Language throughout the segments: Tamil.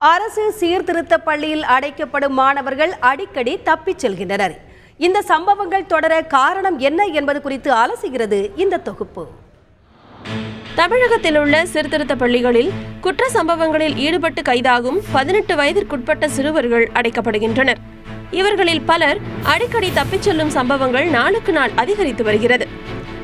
அரசு சீர்திருத்த பள்ளியில் அடைக்கப்படும் மாணவர்கள் அடிக்கடி தப்பிச் செல்கின்றனர். இந்த சம்பவங்கள் தொடர காரணம் என்ன என்பது குறித்து அலசுகிறது இந்த தொகுப்பு. தமிழகத்தில் உள்ள சீர்திருத்த பள்ளிகளில் குற்ற சம்பவங்களில் ஈடுபட்டு கைதாகும் 18 வயதிற்குட்பட்ட சிறுவர்கள் அடைக்கப்படுகின்றனர். இவர்களில் பலர் அடிக்கடி தப்பிச் செல்லும் சம்பவங்கள் நாளுக்கு நாள் அதிகரித்து வருகிறது.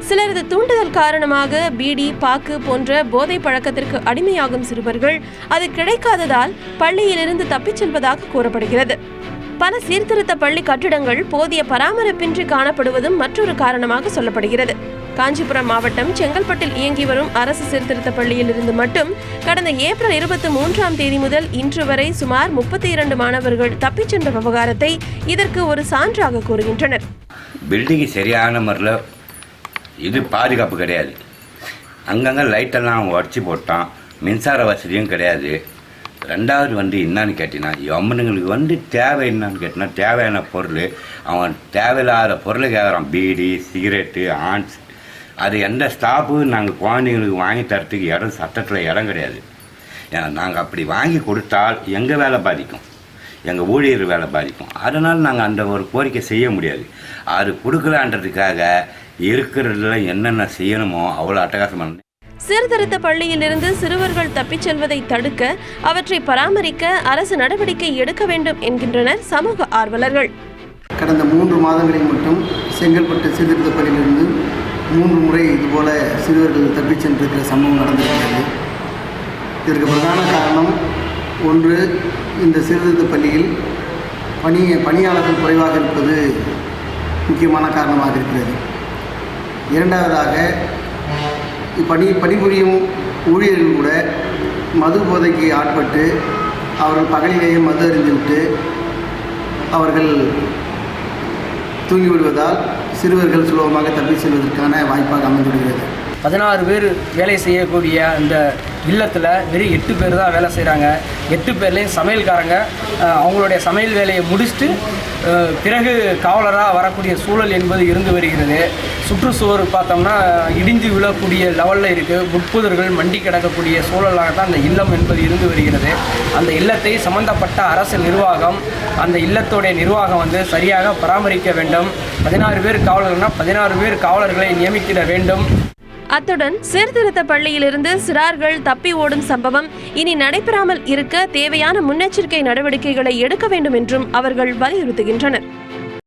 சிலரது தூண்டுதல் காரணமாக பீடி, பாக்கு போன்ற போதை பழக்கத்திற்கு அடிமையாகும் சிறுவர்கள் அது கிடைக்காததால் பள்ளியிலிருந்து தப்பிச் செல்வதாக கூறப்படுகிறது. பல சீர்திருத்த பள்ளி கட்டிடங்கள் போதிய பராமரிப்பின்றி காணப்படுவதும் மற்றொரு காரணமாக சொல்லப்படுகிறது. காஞ்சிபுரம் மாவட்டம் செங்கல்பட்டில் இயங்கி வரும் அரசு சீர்திருத்த பள்ளியில் இருந்து மட்டும் கடந்த ஏப்ரல் 23ஆம் தேதி முதல் இன்று வரை சுமார் 32 மாணவர்கள் தப்பிச் சென்ற விவகாரத்தை இதற்கு ஒரு சான்றாக கூறுகின்றனர். பில்டிங் சரியான முறையில் இது பாதுகாப்பு கிடையாது. அங்கங்கே லைட்டெல்லாம் உடச்சி போட்டான். மின்சார வசதியும் கிடையாது. ரெண்டாவது என்னன்னு கேட்டிங்கன்னா, அம்மனுங்களுக்கு தேவை என்னன்னு கேட்டினா, தேவையான பொருள் அவன் தேவையில்லாத பொருளை கேட்குறான். பீடி, சிகரெட்டு, ஆன்ஸ். அது எந்த ஸ்டாஃபும் நாங்கள் குழந்தைங்களுக்கு வாங்கி தரத்துக்கு இடம் சட்டத்தில் இடம் கிடையாது. ஏன்னா நாங்கள் அப்படி வாங்கி கொடுத்தால் எங்கள் வேலை பாதிக்கும், எங்கள் ஊழியர் வேலை பாதிக்கும். அதனால் நாங்கள் அந்த ஒரு கோரிக்கை செய்ய முடியாது. அது கொடுக்கலான்றதுக்காக இருக்கிறதுல என்னென்ன செய்யணுமோ அவ்வளோ அட்டகாசமான. சீர்திருத்த பள்ளியிலிருந்து சிறுவர்கள் தப்பிச் செல்வதை தடுக்க, அவற்றை பராமரிக்க அரசு நடவடிக்கை எடுக்க வேண்டும் என்கின்றனர் சமூக ஆர்வலர்கள். கடந்த 3 மாதங்களில் மட்டும் செங்கல்பட்டு சீர்திருத்த பள்ளியிலிருந்து 3 முறை இதுபோல சிறுவர்கள் தப்பிச் சென்றிருக்கிற சம்பவம் நடந்திருக்கிறது. இதற்கு பிரதான காரணம், ஒன்று, இந்த சீர்திருத்த பள்ளியில் பணியாளர்கள் குறைவாக இருப்பது முக்கியமான காரணமாக இருக்கிறது. இரண்டாவதாக, பணிபுரியும் ஊழியர்கள் கூட மது போதைக்கு ஆட்பட்டு அவர்கள் பகலிலேயே மது அறிந்துவிட்டு அவர்கள் தூங்கிவிடுவதால் சிறுவர்கள் சுலபமாக தப்பிச் செல்வதற்கான வாய்ப்பாக அமைந்துவிடுகிறது. 16 பேர் வேலை செய்யக்கூடிய அந்த இல்லத்தில் வெறும் 8 பேர் தான் வேலை செய்கிறாங்க. 8 பேர்லேயும் சமையல்காரங்க அவங்களுடைய சமையல் வேலையை முடிச்சுட்டு பிறகு காவலராக வரக்கூடிய சூழல் என்பது இருந்து வருகிறது. சுற்றுச்சுவர் பார்த்தோம்னா இடிஞ்சு விழக்கூடிய லெவலில் இருக்குது. முட்புதர்கள் மண்டி கிடக்கக்கூடிய சூழலாக தான் அந்த இல்லம் என்பது இருந்து வருகிறது. அந்த இல்லத்தை சம்பந்தப்பட்ட அரசு நிர்வாகம், அந்த இல்லத்தோடைய நிர்வாகம் சரியாக பராமரிக்க வேண்டும். 16 பேர் காவலர்கள்னால் 16 பேர் காவலர்களை நியமித்திட வேண்டும். அத்துடன் சீர்திருத்த பள்ளியிலிருந்து சிறார்கள் தப்பி ஓடும் சம்பவம் இனி நடைபெறாமல் இருக்க தேவையான முன்னெச்சரிக்கை நடவடிக்கைகளை எடுக்க வேண்டும் என்றும் அவர்கள் வலியுறுத்துகின்றனர்.